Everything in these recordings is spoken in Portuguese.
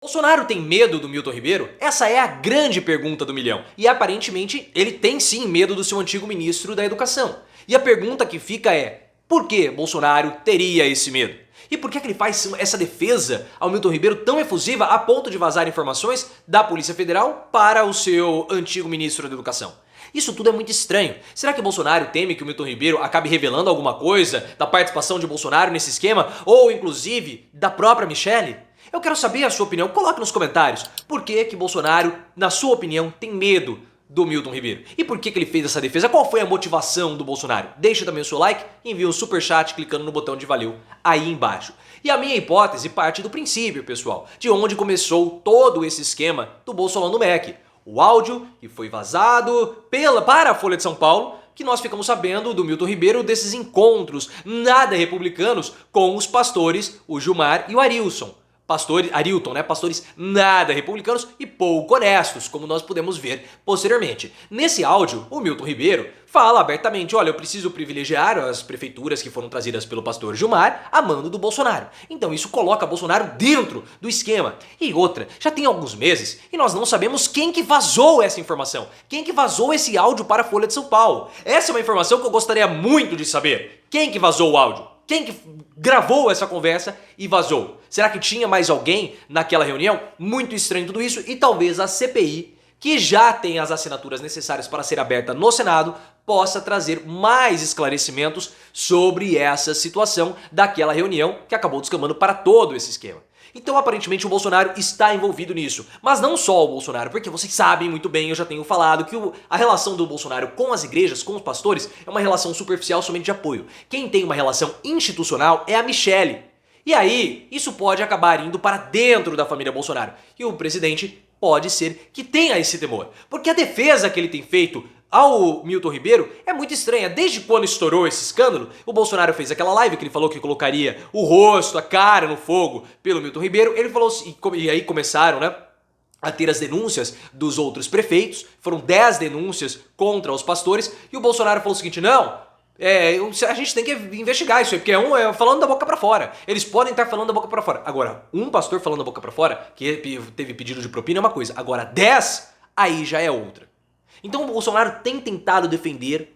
Bolsonaro tem medo do Milton Ribeiro? Essa é a grande pergunta do milhão. E aparentemente ele tem sim medo do seu antigo ministro da Educação. E a pergunta que fica é: por que Bolsonaro teria esse medo? E por que ele faz essa defesa ao Milton Ribeiro tão efusiva a ponto de vazar informações da Polícia Federal para o seu antigo ministro da Educação? Isso tudo é muito estranho. Será que Bolsonaro teme que o Milton Ribeiro acabe revelando alguma coisa da participação de Bolsonaro nesse esquema? Ou inclusive da própria Michelle? Eu quero saber a sua opinião. Coloque nos comentários por que Bolsonaro, na sua opinião, tem medo do Milton Ribeiro. E por que ele fez essa defesa? Qual foi a motivação do Bolsonaro? Deixa também o seu like e envia um superchat clicando no botão de valeu aí embaixo. E a minha hipótese parte do princípio, pessoal, de onde começou todo esse esquema do Bolsonaro no MEC. O áudio que foi vazado para a Folha de São Paulo, que nós ficamos sabendo do Milton Ribeiro desses encontros nada republicanos com os pastores, o Gilmar e o Arilton, pastores nada republicanos e pouco honestos, como nós podemos ver posteriormente. Nesse áudio, o Milton Ribeiro fala abertamente: olha, eu preciso privilegiar as prefeituras que foram trazidas pelo pastor Gilmar a mando do Bolsonaro. Então isso coloca Bolsonaro dentro do esquema. E outra, já tem alguns meses e nós não sabemos quem que vazou essa informação, quem que vazou esse áudio para a Folha de São Paulo. Essa é uma informação que eu gostaria muito de saber. Quem que vazou o áudio? Quem que gravou essa conversa e vazou? Será que tinha mais alguém naquela reunião? Muito estranho tudo isso, e talvez a CPI, que já tem as assinaturas necessárias para ser aberta no Senado, possa trazer mais esclarecimentos sobre essa situação daquela reunião que acabou descambando para todo esse esquema. Então, aparentemente, o Bolsonaro está envolvido nisso. Mas não só o Bolsonaro, porque vocês sabem muito bem, eu já tenho falado, que a relação do Bolsonaro com as igrejas, com os pastores, é uma relação superficial somente de apoio. Quem tem uma relação institucional é a Michelle. E aí, isso pode acabar indo para dentro da família Bolsonaro. E o presidente pode ser que tenha esse temor. Porque a defesa que ele tem feito ao Milton Ribeiro é muito estranha. Desde quando estourou esse escândalo, o Bolsonaro fez aquela live que ele falou que colocaria o rosto, a cara no fogo pelo Milton Ribeiro. Ele falou, e aí começaram, a ter as denúncias dos outros prefeitos. Foram 10 denúncias contra os pastores. E o Bolsonaro falou o seguinte: não, a gente tem que investigar isso aí, porque é falando da boca pra fora. Eles podem estar falando da boca pra fora. Agora, um pastor falando da boca pra fora, que teve pedido de propina, é uma coisa. Agora, 10, aí já é outra. Então o Bolsonaro tem tentado defender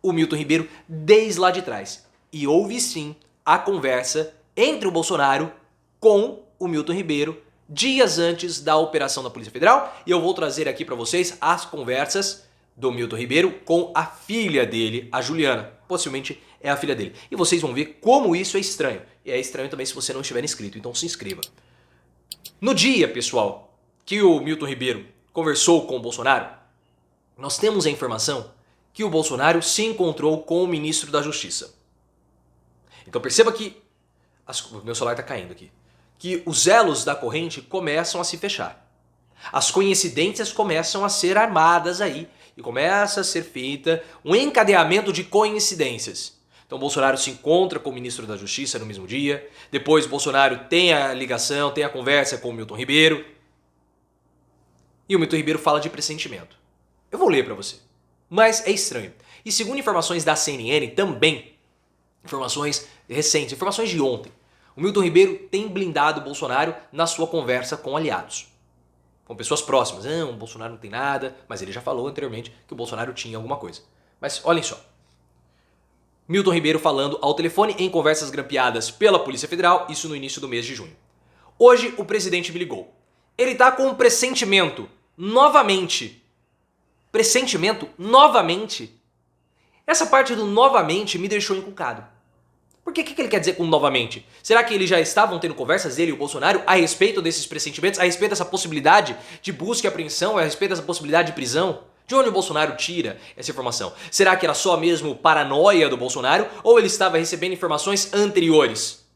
o Milton Ribeiro desde lá de trás. E houve sim a conversa entre o Bolsonaro com o Milton Ribeiro dias antes da operação da Polícia Federal. E eu vou trazer aqui pra vocês as conversas do Milton Ribeiro com a filha dele, a Juliana. Possivelmente é a filha dele. E vocês vão ver como isso é estranho. E é estranho também se você não estiver inscrito, então se inscreva. No dia, pessoal, que o Milton Ribeiro conversou com o Bolsonaro, nós temos a informação que o Bolsonaro se encontrou com o ministro da Justiça. Então perceba que o meu celular está caindo aqui. Que os elos da corrente começam a se fechar. As coincidências começam a ser armadas aí. E começa a ser feita um encadeamento de coincidências. Então Bolsonaro se encontra com o ministro da Justiça no mesmo dia. Depois Bolsonaro tem a ligação, tem a conversa com o Milton Ribeiro. E o Milton Ribeiro fala de pressentimento. Eu vou ler para você. Mas é estranho. E segundo informações da CNN também, informações recentes, informações de ontem, o Milton Ribeiro tem blindado o Bolsonaro na sua conversa com aliados. Com pessoas próximas. O Bolsonaro não tem nada, mas ele já falou anteriormente que o Bolsonaro tinha alguma coisa. Mas olhem só. Milton Ribeiro falando ao telefone em conversas grampeadas pela Polícia Federal, isso no início do mês de junho. Hoje o presidente me ligou. Ele tá com um pressentimento, novamente. Pressentimento, novamente? Essa parte do novamente me deixou encucado. Por que ele quer dizer com novamente? Será que eles já estavam tendo conversas, ele e o Bolsonaro, a respeito desses pressentimentos, a respeito dessa possibilidade de busca e apreensão, a respeito dessa possibilidade de prisão? De onde o Bolsonaro tira essa informação? Será que era só mesmo paranoia do Bolsonaro ou ele estava recebendo informações anteriores?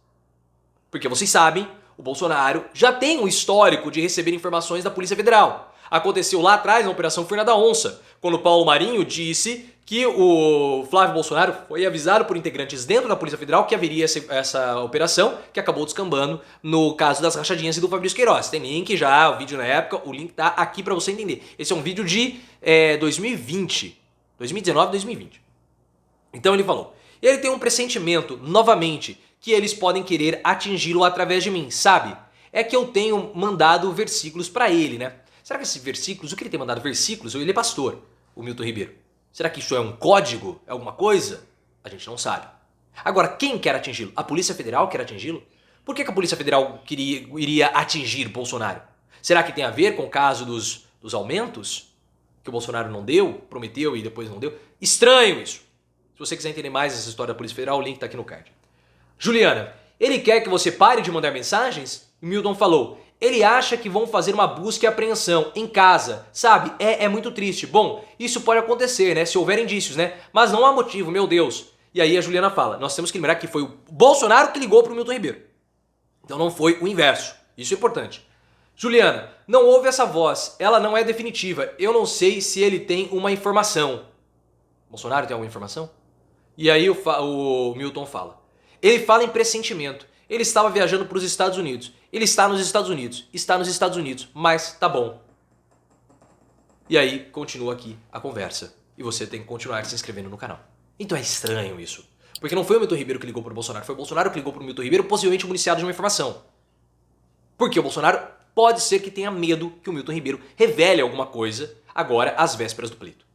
Porque vocês sabem, o Bolsonaro já tem um histórico de receber informações da Polícia Federal. Aconteceu lá atrás na Operação Furna da Onça, quando o Paulo Marinho disse que o Flávio Bolsonaro foi avisado por integrantes dentro da Polícia Federal que haveria essa operação, que acabou descambando no caso das rachadinhas e do Fabrício Queiroz. Tem link já, o vídeo na época, o link tá aqui pra você entender. Esse é um vídeo de 2020, 2019, 2020. Então ele falou, e ele tem um pressentimento, novamente, que eles podem querer atingi-lo através de mim, sabe? é que eu tenho mandado versículos para ele, né? Será que esses versículos, o que ele tem mandado versículos? Ele é pastor, o Milton Ribeiro. Será que isso é um código? É alguma coisa? A gente não sabe. Agora, quem quer atingi-lo? A Polícia Federal quer atingi-lo? Por que a Polícia Federal iria atingir Bolsonaro? Será que tem a ver com o caso dos aumentos? Que o Bolsonaro não deu, prometeu e depois não deu? Estranho isso. Se você quiser entender mais essa história da Polícia Federal, o link está aqui no card. Juliana, ele quer que você pare de mandar mensagens? Milton falou, ele acha que vão fazer uma busca e apreensão em casa, sabe? É muito triste. Bom, isso pode acontecer, né? Se houver indícios, né? Mas não há motivo, meu Deus. E aí a Juliana fala, nós temos que lembrar que foi o Bolsonaro que ligou para o Milton Ribeiro. Então não foi o inverso. Isso é importante. Juliana, não houve essa voz. Ela não é definitiva. Eu não sei se ele tem uma informação. Bolsonaro tem alguma informação? E aí o Milton fala. Ele fala em pressentimento. Ele estava viajando para os Estados Unidos. Ele está nos Estados Unidos. Está nos Estados Unidos. Mas tá bom. E aí continua aqui a conversa. E você tem que continuar se inscrevendo no canal. Então é estranho isso. Porque não foi o Milton Ribeiro que ligou para o Bolsonaro. Foi o Bolsonaro que ligou para o Milton Ribeiro, possivelmente municiado de uma informação. Porque o Bolsonaro pode ser que tenha medo que o Milton Ribeiro revele alguma coisa agora às vésperas do pleito.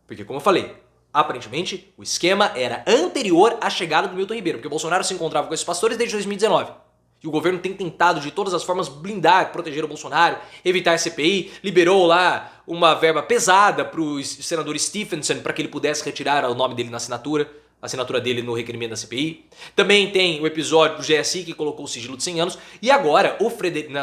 Porque como eu falei, aparentemente o esquema era anterior à chegada do Milton Ribeiro. Porque o Bolsonaro se encontrava com esses pastores desde 2019. E o governo tem tentado de todas as formas blindar, proteger o Bolsonaro, evitar a CPI, liberou lá uma verba pesada para o senador Stephenson para que ele pudesse retirar o nome dele na assinatura, a assinatura dele no requerimento da CPI. Também tem o episódio do GSI que colocou o sigilo de 100 anos. E agora,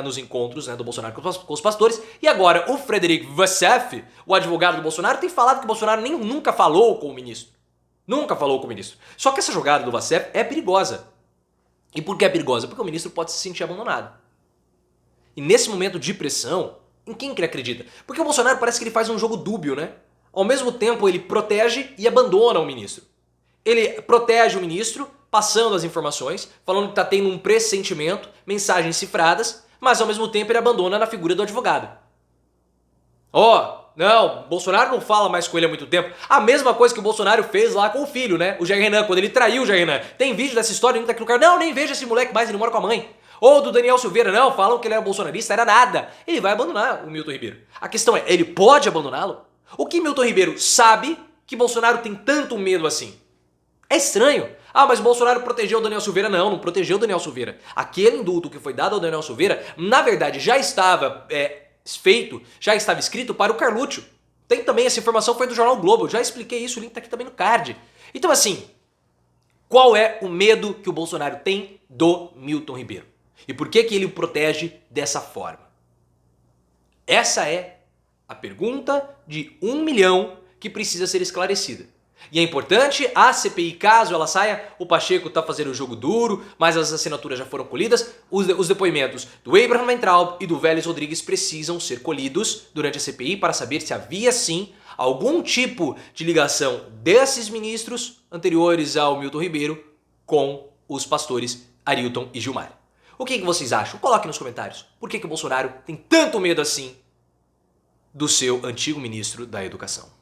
nos encontros, né, do Bolsonaro com os pastores, e agora o Frederic Vassef, o advogado do Bolsonaro, tem falado que o Bolsonaro nunca falou com o ministro. Nunca falou com o ministro. Só que essa jogada do Vassef é perigosa. E por que é perigosa? Porque o ministro pode se sentir abandonado. E nesse momento de pressão, em quem que ele acredita? Porque o Bolsonaro parece que ele faz um jogo dúbio, né? Ao mesmo tempo ele protege e abandona o ministro. Ele protege o ministro, passando as informações, falando que está tendo um pressentimento, mensagens cifradas, mas ao mesmo tempo ele abandona na figura do advogado. Não, Bolsonaro não fala mais com ele há muito tempo. A mesma coisa que o Bolsonaro fez lá com o filho, né? O Jair Renan, quando ele traiu o Jair Renan. Tem vídeo dessa história, tá aqui no cara. Não, nem veja esse moleque mais, ele mora com a mãe. Ou do Daniel Silveira, não, falam que ele era bolsonarista, era nada. Ele vai abandonar o Milton Ribeiro. A questão é, ele pode abandoná-lo? O que Milton Ribeiro sabe que Bolsonaro tem tanto medo assim? É estranho. Mas Bolsonaro protegeu o Daniel Silveira. Não protegeu o Daniel Silveira. Aquele indulto que foi dado ao Daniel Silveira, na verdade, já estava feito, já estava escrito para o Carluccio. Tem também essa informação, foi do Jornal Globo. Eu já expliquei isso, o link tá aqui também no card. Então assim, qual é o medo que o Bolsonaro tem do Milton Ribeiro? E por que ele o protege dessa forma? Essa é a pergunta de 1 milhão que precisa ser esclarecida. E é importante, a CPI, caso ela saia, o Pacheco está fazendo o jogo duro, mas as assinaturas já foram colhidas, os depoimentos do Abraham Weintraub e do Vélez Rodrigues precisam ser colhidos durante a CPI para saber se havia sim algum tipo de ligação desses ministros anteriores ao Milton Ribeiro com os pastores Arilton e Gilmar. O que vocês acham? Coloquem nos comentários. Por que o Bolsonaro tem tanto medo assim do seu antigo ministro da Educação?